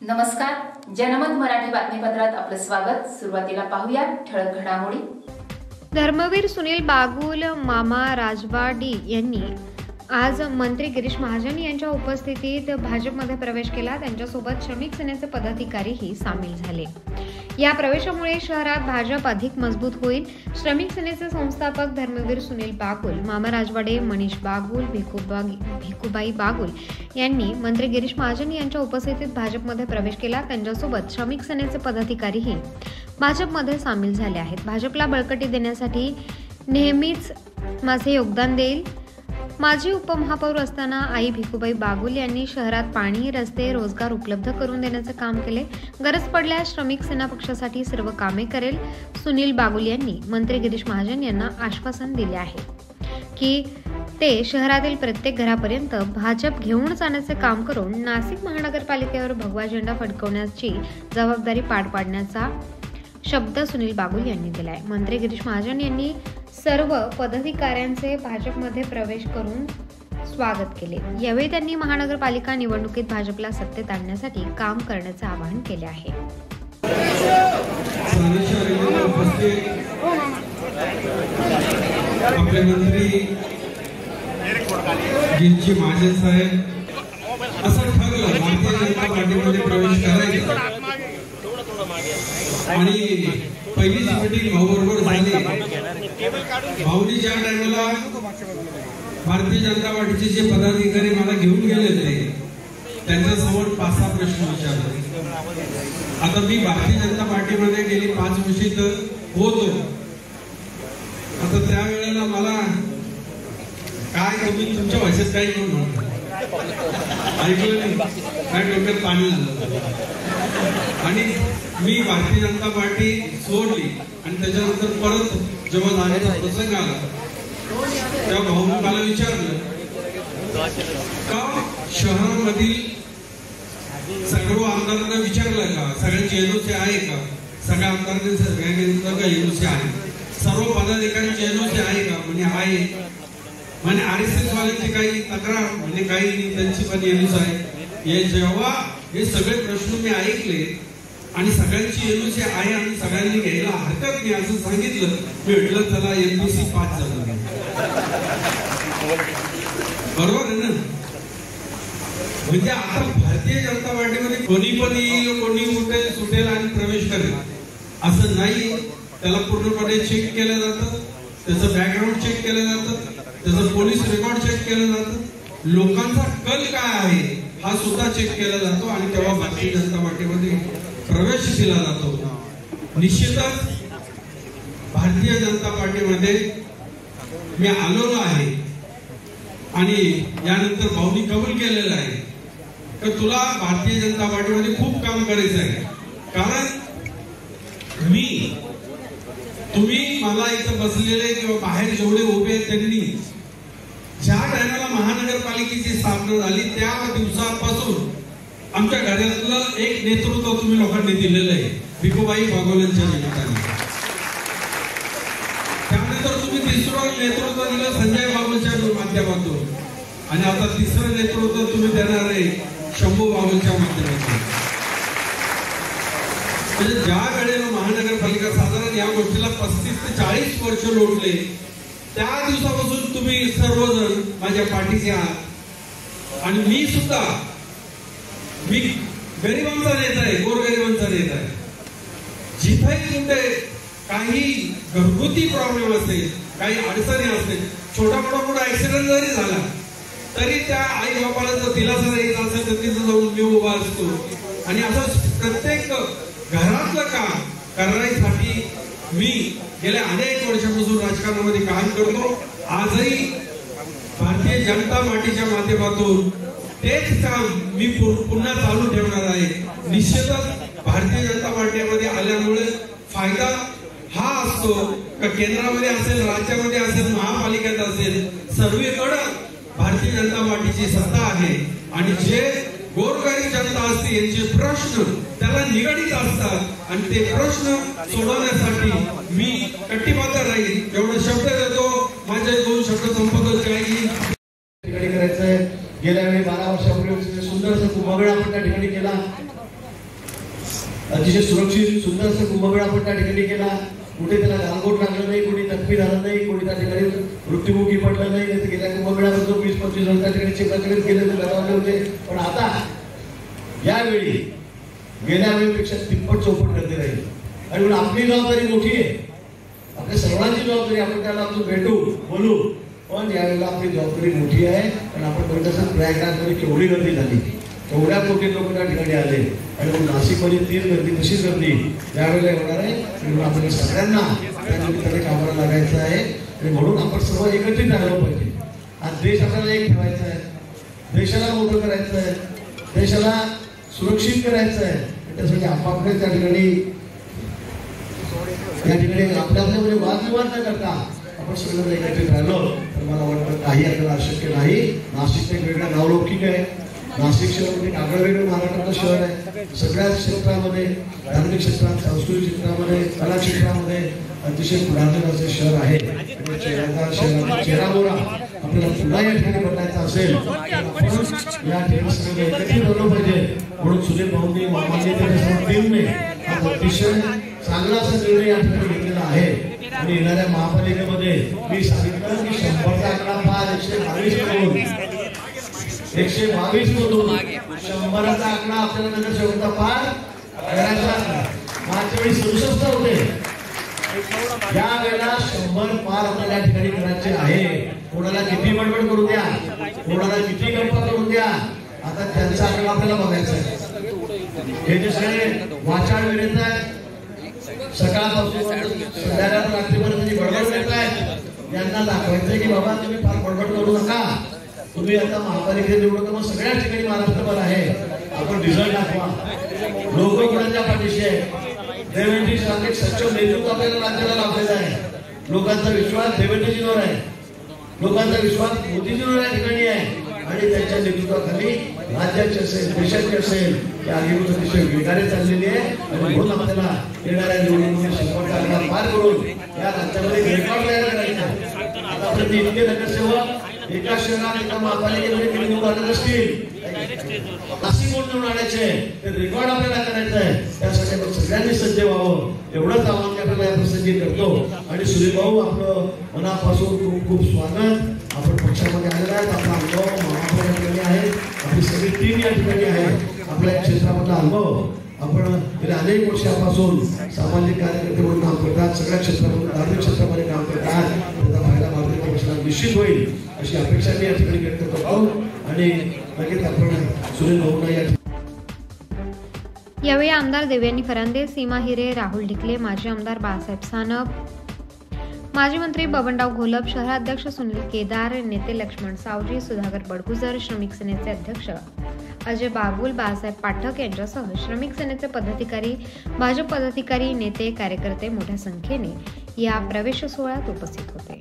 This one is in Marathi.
नमस्कार, जनमत मराठी बातमीपत्रात आपलं स्वागत। सुरुवातीला पाहूया ठळक घडामोडी। धर्मवीर सुनील बागुल मामा राजवाडी यांनी आज मंत्री गिरीश महाजन यांच्या उपस्थितीत भाजपमध्ये प्रवेश केला। त्यांच्यासोबत श्रमिक सेनेचे पदाधिकारीही सामील झाले। या प्रवेशामुळे शहरात भाजप अधिक मजबूत होईल। श्रमिक सेनेचे संस्थापक धर्मवीर सुनील बागुल, मामा राजवाडे, मनीष बागुल, भिकुबाई बागुल यांनी मंत्री गिरीश महाजन यांच्या उपस्थितीत भाजपमध्ये प्रवेश केला। त्यांच्यासोबत श्रमिक सेनेचे पदाधिकारीही भाजपमध्ये सामील झाले आहेत। भाजपला बळकटी देण्यासाठी नेहमीच माझे योगदान देईल। माजी उपमहापौर असताना आई भिकुबाई बागुल यांनी शहरात पाणी, रस्ते, रोजगार उपलब्ध करून देण्याचे काम केले। गरज पडल्यास श्रमिक सेना पक्षासाठी सर्व कामे करेल। सुनील बागुल यांनी मंत्री गिरीश महाजन यांना आश्वासन दिले आहे की ते शहरातील प्रत्येक घरापर्यंत भाजप घेऊन जाण्याचे काम करून नाशिक महानगरपालिकेवर भगवा झेंडा फडकवण्याची जबाबदारी पार पाडण्याचा शब्द सुनील बागुल यांनी दिला आहे। मंत्री गिरीश महाजन यांनी सर्व पदाधिकाऱ्यांचे भाजपमध्ये प्रवेश करून स्वागत केले। यावेळी त्यांनी महानगरपालिका निवडणुकीत भाजपला सत्तेत आणण्यासाठी काम करण्याचे आवाहन केले आहे। आपले मंत्री गिरीश महाजन साहेब असं ठरलं भारतीय जनता पार्टीमध्ये प्रवेश करायचा आणि पहिलीच मीटिंग भाऊ बरोबर झाली। भाऊनी ज्या टाइमला भारतीय जनता पार्टीचे जे पदाधिकारी मला घेऊन गेले होते त्यांच्यासमोर 5-6 प्रश्न विचारले। आता मी भारतीय जनता पार्टीमध्ये गेली 5 वर्षे तर होतो। आता त्यावेळेला मला काय तुम्ही तुमच्या भाषेत काही करून म्हणता ऐकलं नाही, काय डोक्यात पाणी झालं आणि मी भारतीय जनता पार्टी सोडली आणि त्याच्यानंतर परत जेव्हा जाण्याचा प्रसंग आला तेव्हा भाऊने मला विचारलं का शहरामधील सर्व आमदारांना विचारलं का, सगळ्यांची एनओसी आहे का, सगळ्या आमदारांनी सगळ्यांनी एनओसी आहे, सर्व पदाधिकाऱ्यांची एनओसी आहे का, म्हणजे आहे। म्हणजे RSS वाल्यांची काही तक्रार म्हणजे काही त्यांची पण एनओसी आहे। हे जेव्हा हे सगळे प्रश्न मी ऐकले आणि सगळ्यांची एनओसी आहे आणि सगळ्यांनी घ्यायला हरकत नाही असं सांगितलं, मी म्हटलं चला MPC 5 झालं बरोबर आहे ना। म्हणजे आता भारतीय जनता पार्टीमध्ये कोणी पण येईल, कोणी उठेल सुटेल आणि प्रवेश करेल असं नाही। त्याला पूर्णपणे चेक केलं जातं, त्याचं बॅकग्राऊंड चेक केलं जातं, त्याचं पोलीस रेकॉर्ड चेक केलं जातं, लोकांचा कल काय आहे हा सुद्धा चेक केला जातो आणि तेव्हा भारतीय जनता पार्टीमध्ये प्रवेश दिला जातो। निश्चितच भारतीय जनता पार्टीमध्ये मी आलेलो आहे आणि यानंतर भाऊनी कबूल केलेलं आहे की तुला भारतीय जनता पार्टीमध्ये खूप काम करायचं आहे। कारण तुम्ही मला इथं बसलेले किंवा बाहेर जेवढे उभे आहेत त्यांनी ज्या टायमाला महानगरपालिकेची स्थापना झाली त्या दिवसापासून आमच्या घरातलं एक नेतृत्व तुम्ही लोकांनी दिलेलं आहे भिकुबाई बागुलांच्या निमित्ताने। त्यानंतर तुम्ही तिसरं नेतृत्व दिलं संजय बागुलच्या माध्यमातून आणि आता तिसरं नेतृत्व तुम्ही देणार आहे शंभू बागुलच्या माध्यमातून। म्हणजे ज्या वेळेला महानगरपालिका साधारण या गोष्टीला 35 ते 40 वर्ष लोटले त्या दिवसापासून तुम्ही सर्वजण माझ्या पाठीचे आहात आणि मी सुद्धा गरिबांचा नेता आहे, गोरगरिबांचा नेता आहे। जिथे कुठे काही घरगुती प्रॉब्लेम असेल, काही अडचणी असतील, छोटा मोठा ऍक्सिडेंट जरी झाला तरी त्या आई बापाला जर दिलासा द्यायचा असेल तर तिथं जाऊन मी उभा असतो आणि असं प्रत्येक घरातलं काम करण्यासाठी मी गेल्या अनेक वर्षापासून राजकारणामध्ये काम करतो। आजही भारतीय जनता पार्टीच्या माध्यमातून तेच काम मी पुन्हा चालू ठेवणार आहे। निश्चितच भारतीय जनता पार्टीमध्ये आल्यामुळे फायदा हा असतो का केंद्रामध्ये असेल, राज्यामध्ये असेल, महापालिकेत असेल, सर्वीकडे भारतीय जनता पार्टीची सत्ता आहे आणि जे गोरगरीब जनता असते यांचे प्रश्न त्याला निगडीत असतात आणि ते प्रश्न सोडवण्यासाठी मी कटिबद्ध राहील। एवढा शब्द देतो, माझे 2 शब्द संपत करायचं। गेल्या वेळी 12 वर्षापूर्वी सुंदरसा कुंभमेळा आपण त्या ठिकाणी केला अतिशय सुरक्षित सुंदर असं कुंभमेळा आपण त्या ठिकाणी केला. कुठे त्याला गालबोट लागलं नाही, कोणी जखमी झालं नाही, कोणी त्या ठिकाणी मृत्युमुखी पडलं नाही. गेल्या कुंभमेळ्यामध्ये 20-25 जण त्या ठिकाणी चिखलाकडे गेले होते. पण आता यावेळी गेल्या वेळेपेक्षा तिप्पट चौपट गर्दी राहील. आणि म्हणून आपली जबाबदारी मोठी आहे, आपल्या सर्वांची जबाबदारी. आपण त्याला आपण भेटू बोलू, पण यावेळेला आपली जबाबदारी मोठी आहे. कारण आपण बघितलं प्रयागराजमध्ये केवढी गर्दी झाली, एवढ्या कोटी लोक त्या ठिकाणी आले. आणि मग नाशिकमध्ये तीच गर्दी तशीच गर्दी यावेळेला होणार आहे. म्हणून आपण सगळ्यांना त्या निमित्ताने कामाला लागायचं आहे. आणि म्हणून आपण सर्व एकत्रित राहिलो पाहिजे. आज देश आपल्याला एक ठेवायचा आहे, देशाला मोठं करायचं आहे, देशाला सुरक्षित करायचं आहे. त्यासाठी आपापल्या त्या ठिकाणी आपल्यामध्ये वादविवाद न करता आपण सगळं एकत्रित राहिलो तर मला वाटतं काही आपल्याला अशक्य नाही. नाशिक एक वेगळं नावलौकिक आहे. नाशिक शहर म्हणजे आगळं वेगळं महाराष्ट्राचं शहर आहे. सगळ्याच क्षेत्रामध्ये, धार्मिक क्षेत्रात, सांस्कृतिक क्षेत्रामध्ये, कला क्षेत्रामध्ये अतिशय पुढारलेलं असं शहर आहे. शहराचा चेहरामोहरा आपल्याला पुन्हा या ठिकाणी बदलायचा असेल तर या ठिकाणी सगळं एकत्रित झालं पाहिजे. म्हणून सुनील भाऊंनी, मामांनी, त्याच्या टीमने हा अतिशय चांगला असा निर्णय या ठिकाणी घेतलेला आहे. आणि येणाऱ्या महापालिकेमध्ये मी सांगितलं की 100चा आकडा पार 122 मधून 100चा आकडा आपल्याला नगरसेवकाचा पार करायचा. मागच्या वेळी 67 होते, या वेळेला 100 पार आपल्याला या ठिकाणी करायचे आहे. कोणाला किती बडबड करू द्या, कोणाला किती गप्पा करू द्या, आता त्यांचा आकडा आपल्याला बघायचा आहे. हे जे सगळे वाचाळ विनेत आहेत, सकाळपासून संध्याकाळ रात्रीपर्यंत बडबड करत आहेत, यांना दाखवायचंय की बाबा तुम्ही फार बडबड करू नका. तुम्ही आता महापालिकेत निवडून मग सगळ्या ठिकाणी महाराष्ट्रभर आहे. आपण रिझल्ट दाखवा. लोक कोणाच्या पाठीशी आहे. देवेंद्रजी सांगते सच्चो नेतृत्व आपल्याला राज्याला लाभलेला आहे. लोकांचा विश्वास देवेंद्रजींवर आहे, लोकांचा विश्वास मोदीजींवर या ठिकाणी आहे. आणि त्यांच्या नेतृत्वाखाली राज्याचे असेल, देशाचे असेल, या आगीवर अतिशय वेगाने चाललेली आहे. आणि म्हणून आपल्याला येणाऱ्या निवडणुकीत 100चा आकडा पार करून या राज्यामध्ये रेकॉर्ड तयार करायचा. आतापर्यंत इतके नगरसेवक एका शहरात एका महापालिकेमध्ये निवडून आले असतील, नाशिक निवडून आणायचे, ते रेकॉर्ड आपल्याला करायचं आहे. त्यासाठी आपण सगळ्यांनी सज्ज व्हावं एवढंच आवाहन आपल्याला या प्रसंगी करतो. आणि सुनील भाऊ आपलं मनापासून खूप खूप स्वागत. आपण पक्षामध्ये आलेला आहे, आपला अनुभव महापालिका ठिकाणी आहे, आपली सगळी टीम या ठिकाणी आहे. आपल्या या क्षेत्रामधला अनुभव आपण गेल्या अनेक वर्षापासून सामाजिक कार्यकर्ते म्हणून काम करतात, सगळ्या क्षेत्रामध्ये, धार्मिक क्षेत्रामध्ये काम करतात. त्याचा फायदा भारतीय पक्षाला निश्चित होईल अशी अपेक्षा मी या ठिकाणी व्यक्त करतो. आणि लगेच आपण सुनील भाऊंना या यावेळी आमदार देवयानी फरांदे, सीमा हिरे, राहुल ढिकले, माजी आमदार बाळासाहेब सानप, माजी मंत्री बबनराव घोलप, शहराध्यक्ष सुनील केदार, नेते लक्ष्मण सावजी, सुधाकर बडगुजर, श्रमिक सेनेचे अध्यक्ष अजय बागुल, बाळासाहेब पाठक यांच्यासह श्रमिक सेनेचे पदाधिकारी, भाजप पदाधिकारी, नेते, कार्यकर्ते मोठ्या संख्येने या प्रवेश सोहळ्यात उपस्थित होते.